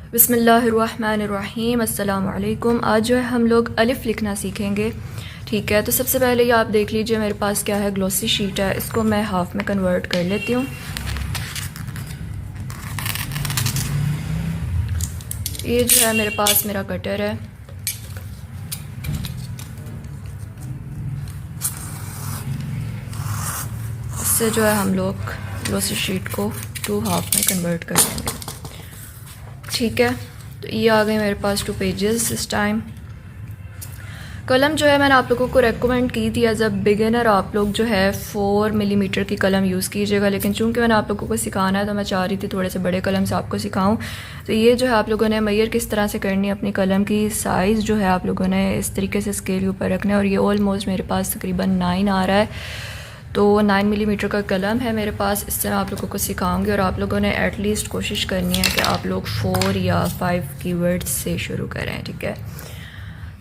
बिस्मिल्लाहिर्रहमानिर्रहीम। अस्सलाम वालेकुम। आज जो है हम लोग अलिफ़ लिखना सीखेंगे। ठीक है, तो सबसे पहले ये आप देख लीजिए मेरे पास क्या है, ग्लॉसी शीट है। इसको मैं हाफ़ में कन्वर्ट कर लेती हूँ। ये जो है मेरे पास मेरा कटर है। इससे जो है हम लोग ग्लॉसी शीट को 2 हाफ़ में कन्वर्ट कर देंगे। ठीक है, तो ये आ गए मेरे पास 2 पेजेस। इस टाइम कलम जो है मैंने आप लोगों को रेकमेंड की थी एज अ बिगिनर, आप लोग जो है 4 मिलीमीटर की कलम यूज़ कीजिएगा, लेकिन चूंकि मैंने आप लोगों को सिखाना है तो मैं चाह रही थी थोड़े से बड़े कलम से आपको सिखाऊं। तो ये जो है आप लोगों ने मेजर किस तरह से करनी है, अपनी कलम की साइज़ जो है आप लोगों ने इस तरीके से स्केल के ऊपर रखना है। और ये ऑलमोस्ट मेरे पास तकरीबन 9 आ रहा है, तो 9 मिलीमीटर का कलम है मेरे पास। इससे मैं आप लोगों को सिखाऊंगी और आप लोगों ने एटलीस्ट कोशिश करनी है कि आप लोग 4 या 5 कीवर्ड्स से शुरू करें। ठीक है,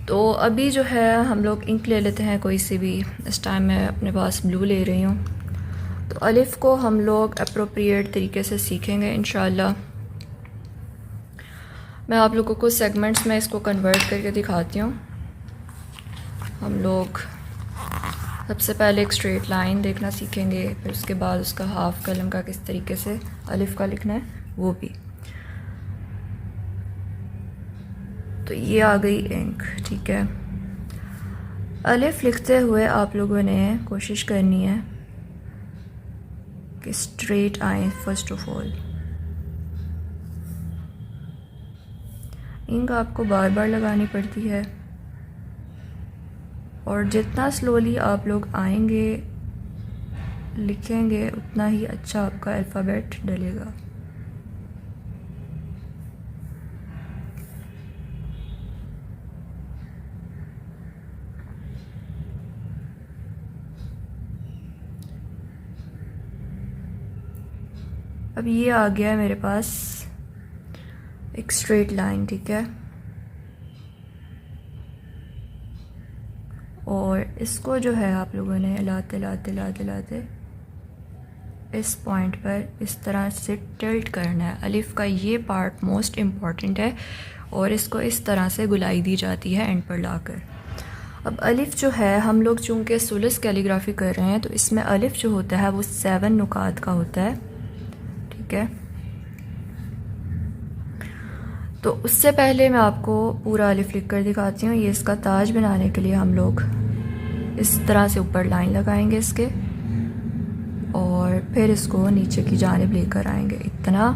तो अभी जो है हम लोग इंक ले लेते हैं कोई सी भी। इस टाइम मैं अपने पास ब्लू ले रही हूँ। तो अलिफ़ को हम लोग अप्रोप्रिएट तरीके से सीखेंगे इंशाल्लाह। मैं आप लोगों को सेगमेंट्स में इसको कन्वर्ट करके दिखाती हूँ। हम लोग सबसे पहले एक स्ट्रेट लाइन देखना सीखेंगे, फिर उसके बाद उसका हाफ कलम का किस तरीके से अलिफ़ का लिखना है वो भी। तो ये आ गई इंक। ठीक है, अलिफ़ लिखते हुए आप लोगों ने कोशिश करनी है कि स्ट्रेट आए। फर्स्ट ऑफ ऑल इंक आपको बार बार लगानी पड़ती है, और जितना स्लोली आप लोग आएंगे लिखेंगे उतना ही अच्छा आपका अल्फ़ाबेट डलेगा। अब ये आ गया है मेरे पास एक स्ट्रेट लाइन। ठीक है, और इसको जो है आप लोगों ने लाते लाते लाते लाते इस पॉइंट पर इस तरह से टिल्ट करना है। अलिफ़ का ये पार्ट मोस्ट इम्पॉर्टेंट है, और इसको इस तरह से गुलाई दी जाती है एंड पर लाकर। अब अलिफ़ जो है हम लोग चूँकि सुलस कैलीग्राफी कर रहे हैं, तो इसमें अलिफ़ जो होता है वो 7 नुकात का होता है। ठीक है, तो उससे पहले मैं आपको पूरा अलिफ़ लिख कर दिखाती हूँ। ये इसका ताज बनाने के लिए हम लोग इस तरह से ऊपर लाइन लगाएंगे इसके, और फिर इसको नीचे की जानिब लेकर आएंगे इतना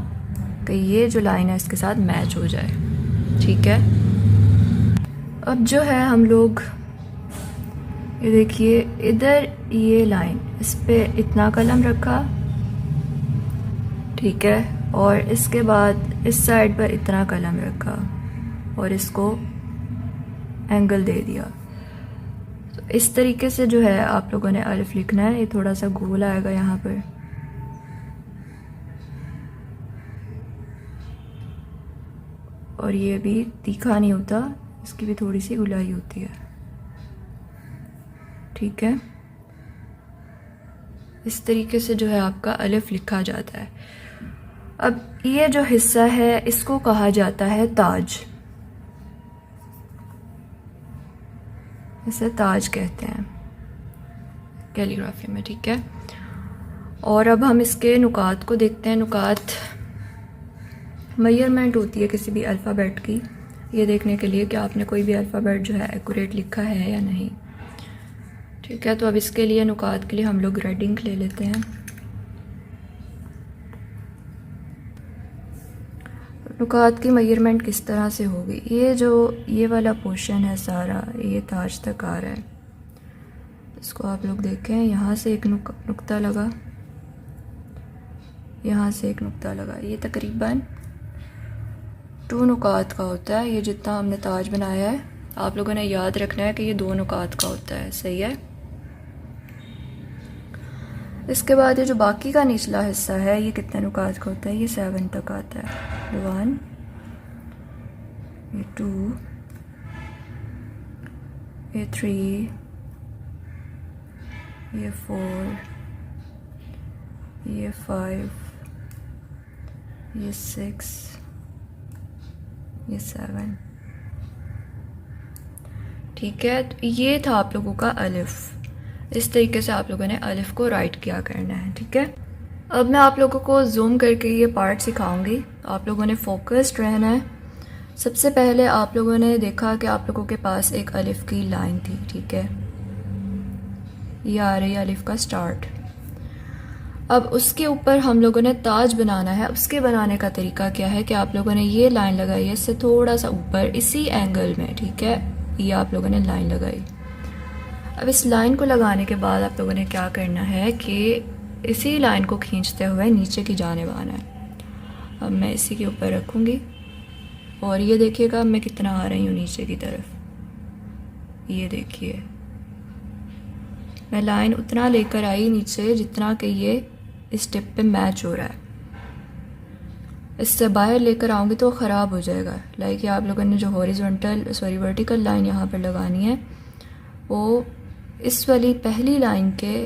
कि ये जो लाइन है इसके साथ मैच हो जाए। ठीक है, अब जो है हम लोग ये देखिए इधर ये लाइन, इस पे इतना कलम रखा। ठीक है, और इसके बाद इस साइड पर इतना कलम रखा और इसको एंगल दे दिया। तो इस तरीके से जो है आप लोगों ने अलिफ़ लिखना है। ये थोड़ा सा गोल आएगा यहाँ पर, और ये भी तीखा नहीं होता, इसकी भी थोड़ी सी गुलाई होती है। ठीक है, इस तरीके से जो है आपका अलिफ़ लिखा जाता है। अब ये जो हिस्सा है इसको कहा जाता है ताज, इसे ताज कहते हैं कैलीग्राफी में। ठीक है, और अब हम इसके नुकात को देखते हैं। नुकात मेजरमेंट होती है किसी भी अल्फ़ाबेट की, ये देखने के लिए कि आपने कोई भी अल्फ़ाबेट जो है एक्यूरेट लिखा है या नहीं। ठीक है, तो अब इसके लिए नुकात के लिए हम लोग रेड इंक ले लेते हैं। नुकात की मेजरमेंट किस तरह से होगी, ये जो ये वाला पोर्शन है सारा ये ताज तक आ रहा है, इसको आप लोग देखें। यहाँ से एक नुक्ता लगा, यहाँ से एक नुक्ता लगा, ये तकरीबन 2 नुकात का होता है। ये जितना हमने ताज बनाया है आप लोगों ने याद रखना है कि ये 2 नुकात का होता है। सही है, इसके बाद ये जो बाकी का निचला हिस्सा है ये कितने नुकात का होता है, ये 7 तक आता है। 1, ये 2, ये 3, ये 4, ये 5, ये 6, ये 7। ठीक है, तो ये था आप लोगों का अलिफ। इस तरीके से आप लोगों ने अलिफ को राइट किया करना है। ठीक है, अब मैं आप लोगों को जूम करके ये पार्ट सिखाऊंगी। आप लोगों ने फोकस्ड रहना है। सबसे पहले आप लोगों ने देखा कि आप लोगों के पास एक अलिफ की लाइन थी। ठीक है, ये आ रही है अलिफ का स्टार्ट। अब उसके ऊपर हम लोगों ने ताज बनाना है। उसके बनाने का तरीका क्या है कि आप लोगों ने ये लाइन लगाई है इससे थोड़ा सा ऊपर इसी एंगल में। ठीक है, ये आप लोगों ने लाइन लगाई। अब इस लाइन को लगाने के बाद आप लोगों ने क्या करना है कि इसी लाइन को खींचते हुए नीचे की जानिब आना है। अब मैं इसी के ऊपर रखूँगी और ये देखिएगा मैं कितना आ रही हूँ नीचे की तरफ। ये देखिए मैं लाइन उतना लेकर आई नीचे जितना कि ये इस टिप पे मैच हो रहा है। इससे बाहर लेकर आऊँगी तो ख़राब हो जाएगा। लाइक आप लोगों ने जो वर्टिकल लाइन यहाँ पर लगानी है वो इस वाली पहली लाइन के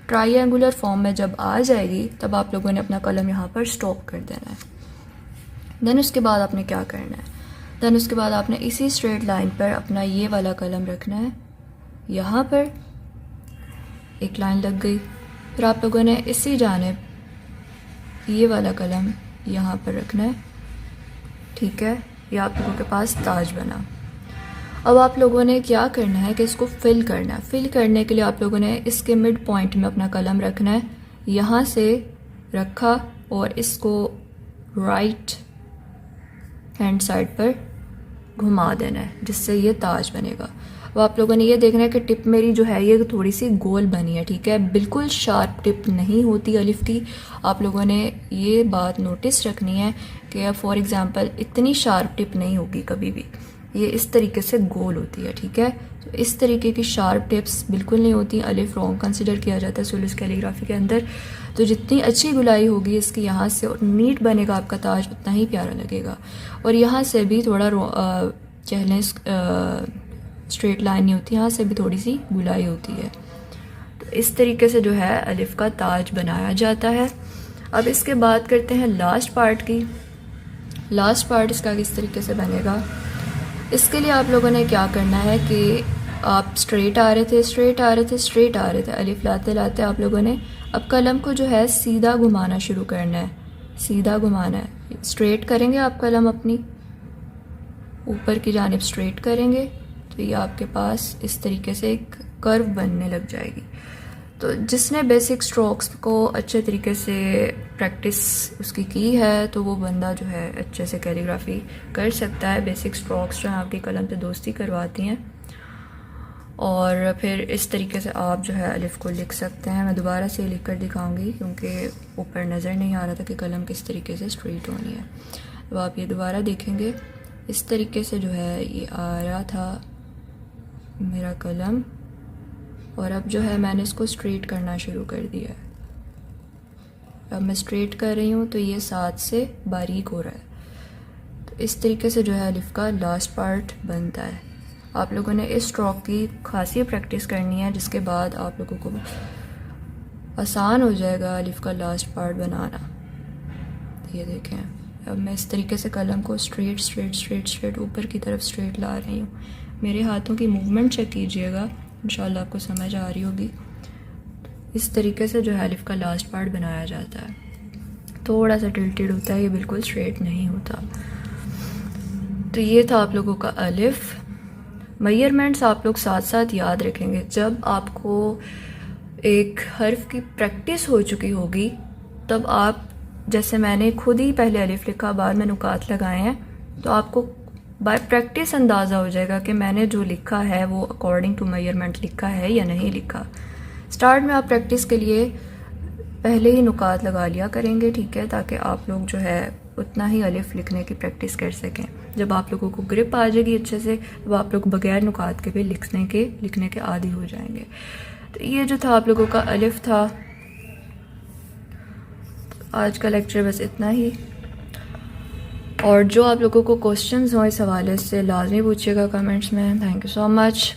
ट्रायंगुलर फॉर्म में जब आ जाएगी तब आप लोगों ने अपना कलम यहाँ पर स्टॉप कर देना है। देन उसके बाद आपने क्या करना है, देन उसके बाद आपने इसी स्ट्रेट लाइन पर अपना ये वाला कलम रखना है। यहाँ पर एक लाइन लग गई, फिर आप लोगों ने इसी जानिब ये वाला कलम यहाँ पर रखना है। ठीक है, ये आप लोगों के पास ताज बना। अब आप लोगों ने क्या करना है कि इसको फिल करना है। फिल करने के लिए आप लोगों ने इसके मिड पॉइंट में अपना कलम रखना है। यहाँ से रखा और इसको राइट हैंड साइड पर घुमा देना है जिससे ये ताज बनेगा। अब आप लोगों ने ये देखना है कि टिप मेरी जो है ये थोड़ी सी गोल बनी है। ठीक है, बिल्कुल शार्प टिप नहीं होती अलिफ की। आप लोगों ने ये बात नोटिस रखनी है कि फॉर एग्जांपल इतनी शार्प टिप नहीं होगी कभी भी, ये इस तरीके से गोल होती है। ठीक है, तो इस तरीके की शार्प टिप्स बिल्कुल नहीं होती। अलिफ रॉन्ग कंसिडर किया जाता है सुलूस कैलीग्राफी के अंदर। तो जितनी अच्छी गुलाई होगी इसकी यहाँ से और नीट बनेगा आपका ताज उतना ही प्यारा लगेगा। और यहाँ से भी थोड़ा कह लें स्ट्रेट लाइन नहीं होती, यहाँ से भी थोड़ी सी गुलाई होती है। तो इस तरीके से जो है अलिफ का ताज बनाया जाता है। अब इसके बाद करते हैं लास्ट पार्ट की। लास्ट पार्ट इसका किस तरीके से बनेगा, इसके लिए आप लोगों ने क्या करना है कि आप स्ट्रेट आ रहे थे अलिफ लाते लाते आप लोगों ने अब कलम को जो है सीधा घुमाना शुरू करना है। सीधा घुमाना है, स्ट्रेट करेंगे आप कलम अपनी ऊपर की जानिब स्ट्रेट करेंगे तो ये आपके पास इस तरीके से एक कर्व बनने लग जाएगी। तो जिसने बेसिक स्ट्रोक्स को अच्छे तरीके से प्रैक्टिस उसकी की है तो वो बंदा जो है अच्छे से कैलीग्राफी कर सकता है। बेसिक स्ट्रोक्स जो हैं आपकी कलम पे दोस्ती करवाती हैं और फिर इस तरीके से आप जो है अलिफ को लिख सकते हैं। मैं दोबारा से लिख कर दिखाऊंगी क्योंकि ऊपर नज़र नहीं आ रहा था कि कलम किस तरीके से स्ट्रेट होनी है। तो आप ये दोबारा देखेंगे इस तरीके से जो है ये आ रहा था मेरा कलम और अब जो है मैंने इसको स्ट्रेट करना शुरू कर दिया है। अब मैं स्ट्रेट कर रही हूँ तो ये साथ से बारीक हो रहा है। तो इस तरीके से जो है अलिफ का लास्ट पार्ट बनता है। आप लोगों ने इस स्ट्रोक की खासी प्रैक्टिस करनी है जिसके बाद आप लोगों को आसान हो जाएगा अलिफ का लास्ट पार्ट बनाना। ये देखें अब मैं इस तरीके से कलम को स्ट्रेट ऊपर की तरफ स्ट्रेट ला रही हूँ। मेरे हाथों की मूवमेंट चेक कीजिएगा, इंशाल्लाह आपको समझ आ रही होगी। इस तरीके से जो है अलिफ का लास्ट पार्ट बनाया जाता है। थोड़ा सा टिल्टेड होता है, ये बिल्कुल स्ट्रेट नहीं होता। तो ये था आप लोगों का अलिफ। मेजरमेंट्स आप लोग साथ साथ याद रखेंगे। जब आपको एक हर्फ की प्रैक्टिस हो चुकी होगी तब आप, जैसे मैंने खुद ही पहले अलिफ लिखा बाद में नुकात लगाए हैं, तो आपको बाय प्रैक्टिस अंदाज़ा हो जाएगा कि मैंने जो लिखा है वो अकॉर्डिंग टू मेजरमेंट लिखा है या नहीं लिखा। स्टार्ट में आप प्रैक्टिस के लिए पहले ही नुकात लगा लिया करेंगे, ठीक है, ताकि आप लोग जो है उतना ही अलिफ लिखने की प्रैक्टिस कर सकें। जब आप लोगों को ग्रिप आ जाएगी अच्छे से तो आप लोग बगैर नुकात के भी लिखने के आदी हो जाएंगे। तो ये जो था आप लोगों का अलिफ था। आज का लेक्चर बस इतना ही, और जो आप लोगों को क्वेश्चंस हो इस हवाले से लाजमी पूछिएगा कमेंट्स में। Thank you so much.